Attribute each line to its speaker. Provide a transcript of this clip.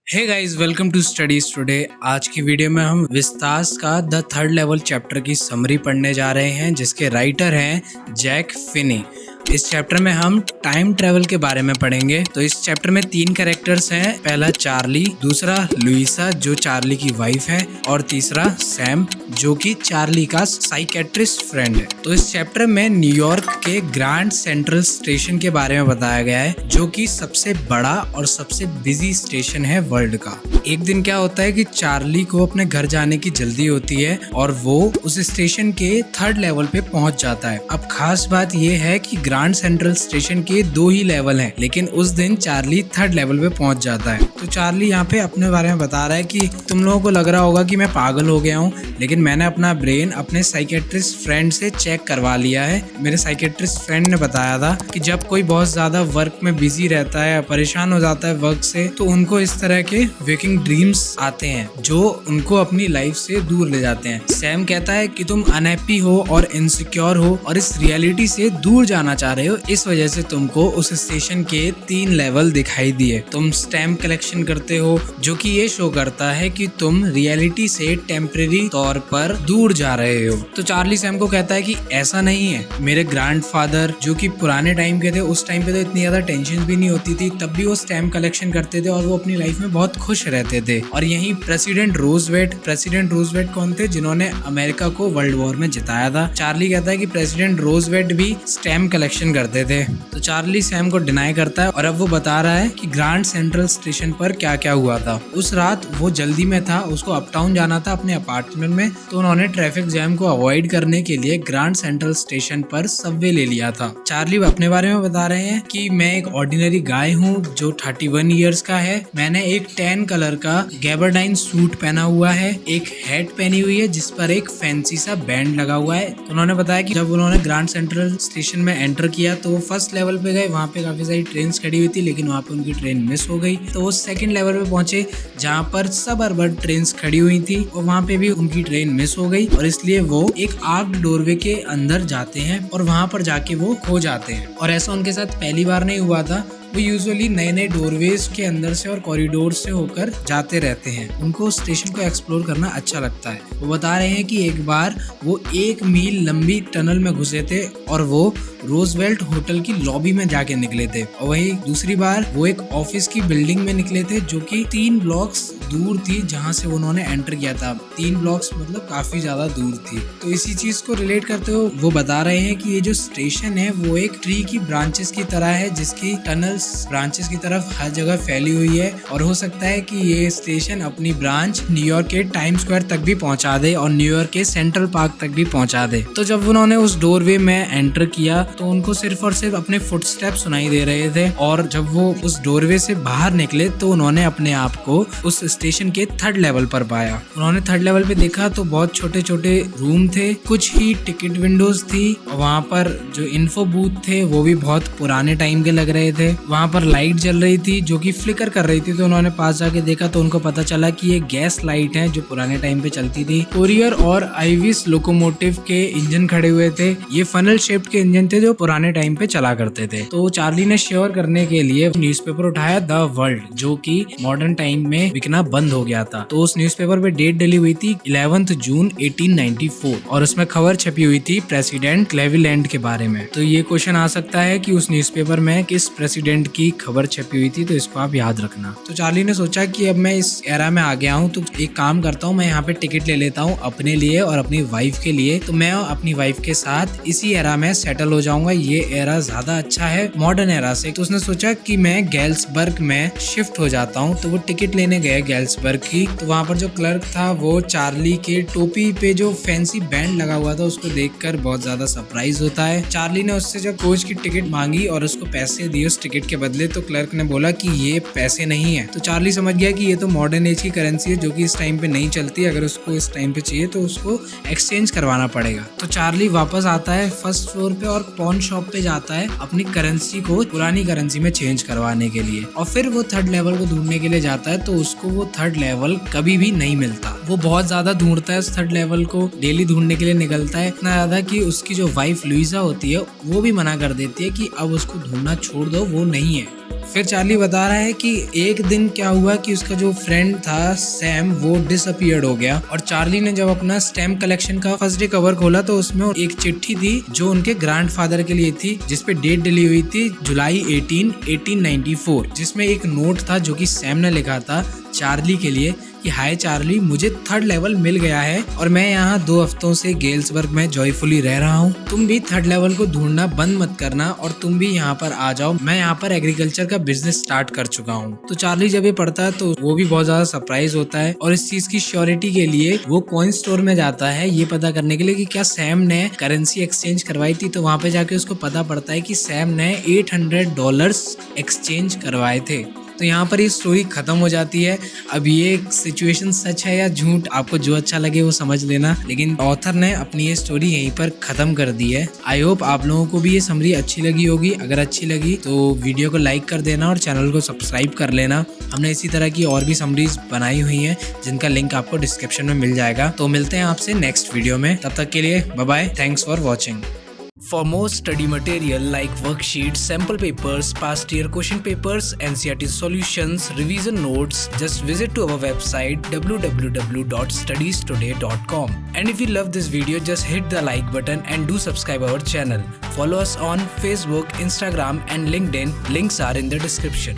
Speaker 1: Hey guys, welcome to studies today. आज की video में हम विस्तास का द थर्ड लेवल चैप्टर की समरी पढ़ने जा रहे हैं, जिसके राइटर हैं जैक फिनी। इस चैप्टर में हम टाइम ट्रेवल के बारे में पढ़ेंगे। तो इस चैप्टर में 3 कैरेक्टर्स हैं। पहला चार्ली, दूसरा लुइसा जो चार्ली की वाइफ है, और तीसरा सैम जो कि चार्ली का साइकेट्रिस्ट फ्रेंड है। तो इस चैप्टर में न्यूयॉर्क के ग्रैंड सेंट्रल स्टेशन के बारे में बताया गया है, जो कि सबसे बड़ा और सबसे बिजी स्टेशन है वर्ल्ड का। एक दिन क्या होता है कि चार्ली को अपने घर जाने की जल्दी होती है और वो उस स्टेशन के 3rd लेवल पे पहुंच जाता है। अब खास बात ये है कि ग्रैंड सेंट्रल स्टेशन के 2 ही लेवल हैं, लेकिन उस दिन चार्ली 3rd लेवल पे पहुंच जाता है। तो चार्ली यहाँ पे अपने बारे में बता रहा है कि तुम लोगों को लग रहा होगा कि मैं पागल हो गया हूँ, लेकिन मैंने अपना ब्रेन अपने साइकेट्रिस्ट फ्रेंड से चेक करवा लिया है। मेरे साइकेट्रिस्ट फ्रेंड ने बताया था कि जब कोई बहुत ज्यादा वर्क में बिजी रहता है, परेशान हो जाता है वर्क से, तो उनको इस तरह के वेकिंग ड्रीम्स आते हैं जो उनको अपनी लाइफ से दूर ले जाते हैं। सैम कहता है कि तुम अनहैप्पी हो और इनसिक्योर हो और इस रियलिटी से दूर जाना चाह रहे हो, इस वजह से तुमको उस स्टेशन के 3 लेवल दिखाई दिए। तुम स्टैम्प कलेक्शन करते हो, जो कि ये शो करता है कि तुम रियलिटी से टेम्परेरी तौर पर दूर जा रहे हो। तो चार्ली सैम को कहता है कि ऐसा नहीं है। मेरे ग्रैंडफादर जो कि पुराने टाइम के थे, उस टाइम पे तो इतनी ज्यादा टेंशन भी नहीं होती थी, तब भी वो स्टैम्प कलेक्शन करते थे और वो अपनी लाइफ में बहुत खुश रहते थे। और यही प्रेसिडेंट रूजवेल्ट कौन थे, जिन्होंने अमेरिका को वर्ल्ड वॉर में जिताया था। चार्ली कहता है कि प्रेसिडेंट रूजवेल्ट भी स्टैम्प कलेक्शन करते थे। तो चार्ली सैम को डिनाई करता है और अब वो बता रहा है कि ग्रैंड सेंट्रल स्टेशन पर क्या क्या हुआ था। उस रात वो जल्दी में था, उसको अपटाउन जाना था अपने अपार्टमेंट में, तो उन्होंने ट्रैफिक जैम को अवॉइड करने के लिए ग्रैंड सेंट्रल स्टेशन पर सबवे ले लिया था। चार्ली अपने बारे में बता रहे हैं कि मैं एक ऑर्डिनरी गाय हूँ जो 31 ईयर्स का है। मैंने एक टैन कलर का गैबरडाइन सूट पहना हुआ है, एक हैट पहनी हुई है जिस पर एक फैंसी सा बैंड लगा हुआ है। तो उन्होंने बताया कि जब उन्होंने ग्रैंड सेंट्रल स्टेशन में एंटर किया तो वो 1st लेवल पे गए। वहाँ पे काफी सारी ट्रेन खड़ी हुई थी, लेकिन वहाँ पे उनकी ट्रेन मिस हो गई। तो वो 2nd लेवल पे पहुंचे जहाँ पर सब अर्बन ट्रेन खड़ी हुई थी, और वहाँ पे भी उनकी ट्रेन मिस हो गई, और इसलिए वो एक आर्क्ड डोरवे के अंदर जाते हैं और वहाँ पर जाके वो खो जाते हैं। और ऐसा उनके साथ पहली बार नहीं हुआ था। वो यूजुअली नए नए डोरवेज के अंदर से और कॉरिडोर से होकर जाते रहते हैं। उनको स्टेशन को एक्सप्लोर करना अच्छा लगता है। वो बता रहे हैं कि एक बार वो 1 मील लंबी टनल में घुसे थे और वो रोजवेल्ट होटल की लॉबी में जाके निकले थे। और वही दूसरी बार वो एक ऑफिस की बिल्डिंग में निकले थे जो कि 3 ब्लॉक्स दूर थी जहाँ से उन्होंने एंटर किया था। 3 ब्लॉक्स मतलब काफी ज्यादा दूर थी। तो इसी चीज को रिलेट करते हुए वो बता रहे हैं कि ये जो स्टेशन है वो एक ट्री की ब्रांचेस की तरह है, जिसकी टनल्स ब्रांचेस की तरफ हर जगह फैली हुई है, और हो सकता है कि ये स्टेशन अपनी ब्रांच न्यूयॉर्क के टाइम स्क्वायर तक भी पहुंचा दे और न्यूयॉर्क के सेंट्रल पार्क तक भी पहुंचा दे। तो जब उन्होंने उस डोरवे में एंटर किया तो उनको सिर्फ और सिर्फ अपने फुटस्टेप सुनाई दे रहे थे, और जब वो उस डोरवे से बाहर निकले तो उन्होंने अपने आप को उस स्टेशन के 3rd लेवल पर पाया। उन्होंने 3rd लेवल पे देखा तो बहुत छोटे छोटे रूम थे, कुछ ही टिकट विंडोज थी, और वहाँ पर जो इन्फो बूथ थे वो भी बहुत पुराने टाइम के लग रहे थे। वहाँ पर लाइट जल रही थी जो कि फ्लिकर कर रही थी। तो उन्होंने पास जाके देखा तो उनको पता चला कि ये गैस लाइट है जो पुराने टाइम पे चलती थी। कोरियर और आइविस लोकोमोटिव के इंजन खड़े हुए थे। ये फनल शेप्ड के इंजन थे जो पुराने टाइम पे चला करते थे। तो चार्ली ने श्योर करने के लिए न्यूज़पेपर उठाया द वर्ल्ड, जो कि मॉडर्न टाइम में बिकना बंद हो गया था। तो उस न्यूज़पेपर पे डेट डली हुई थी 11 जून 1894, और उसमें खबर छपी हुई थी प्रेसिडेंट क्लेवेलैंड के बारे में। तो ये क्वेश्चन आ सकता है कि उस न्यूज़पेपर में किस प्रेसिडेंट की खबर छपी हुई थी, तो इसको आप याद रखना। तो चार्ली ने सोचा कि अब मैं इस एरा में आ गया हूँ, तो एक काम करता हूँ, मैं यहाँ पे टिकट ले लेता हूँ अपने लिए और अपनी वाइफ के लिए। तो मैं अपनी वाइफ के साथ इसी एरा में सेटल हो जाऊंगा। ये एरा ज्यादा अच्छा है मॉडर्न एरा से। तो उसने सोचा कि मैं गैल्सबर्ग में शिफ्ट हो जाता हूँ। तो वो टिकट लेने गए गैल्सबर्ग की। तो वहाँ पर जो क्लर्क था वो चार्ली के टोपी पे जो फैंसी बैंड लगा हुआ था उसको देखकर बहुत ज्यादा सरप्राइज होता है। चार्ली ने उससे जब कोच की टिकट मांगी और उसको पैसे दिए उस टिकट के बदले, तो क्लर्क ने बोला कि ये पैसे नहीं है। तो चार्ली समझ गया कि ये तो मॉडर्न एज की करेंसी है जो कि इस टाइम पे नहीं चलती। अगर उसको इस टाइम पे चाहिए तो उसको एक्सचेंज करवाना पड़ेगा। तो चार्ली वापस आता है 1st फ्लोर पे और पॉन शॉप पे जाता है अपनी करेंसी को पुरानी करेंसी में चेंज करवाने के लिए, और फिर वो 3rd लेवल को ढूंढने के लिए जाता है। तो उसको वो 3rd लेवल कभी भी नहीं मिलता। वो बहुत ज्यादा ढूंढता है उस थर्ड लेवल को, डेली ढूंढने के लिए निकलता है, इतना ज्यादा कि उसकी जो वाइफ लुइसा होती है वो भी मना कर देती है कि अब उसको ढूंढना छोड़ दो, वो नहीं है। फिर चार्ली बता रहा है कि एक दिन क्या हुआ कि उसका जो फ्रेंड था सैम वो डिसअपीयर्ड हो गया, और चार्ली ने जब अपना स्टैम्प कलेक्शन का फर्स्ट डे कवर खोला तो उसमें एक चिट्ठी थी जो उनके ग्रैंडफादर के लिए थी, जिसपे डेट डली हुई थी जुलाई 18, 1894, जिसमें एक नोट था जो कि सैम ने लिखा था चार्ली के लिए कि हाय चार्ली, मुझे थर्ड लेवल मिल गया है और मैं यहाँ 2 हफ्तों से गेल्सबर्ग में जॉयफुली रह रहा हूँ। तुम भी थर्ड लेवल को ढूंढना बंद मत करना और तुम भी यहाँ पर आ जाओ, मैं यहाँ पर एग्रीकल्चर का बिजनेस स्टार्ट कर चुका हूँ। तो चार्ली जब ये पढ़ता है तो वो भी बहुत ज्यादा सरप्राइज होता है और इस चीज की श्योरिटी के लिए वो कॉइन स्टोर में जाता है ये पता करने के लिए कि क्या सैम ने करेंसी एक्सचेंज करवाई थी। तो वहाँ पे जाके उसको पता पड़ता है कि सैम ने $800 एक्सचेंज करवाए थे। तो यहाँ पर ये स्टोरी खत्म हो जाती है। अब ये सिचुएशन सच है या झूठ, आपको जो अच्छा लगे वो समझ लेना, लेकिन ऑथर ने अपनी ये स्टोरी यहीं पर खत्म कर दी है। आई होप आप लोगों को भी ये समरी अच्छी लगी होगी। अगर अच्छी लगी तो वीडियो को लाइक कर देना और चैनल को सब्सक्राइब कर लेना। हमने इसी तरह की और भी समरीज बनाई हुई हैं जिनका लिंक आपको डिस्क्रिप्शन में मिल जाएगा। तो मिलते हैं आपसे नेक्स्ट वीडियो में, तब तक के लिए bye bye, thanks for watching. For more study material like worksheets, sample papers, past year question papers, NCERT solutions, revision notes, just visit to our website www.studiestoday.com. And if you love this video, just hit the like button and do subscribe our channel. Follow us on Facebook, Instagram and LinkedIn. Links are in the description.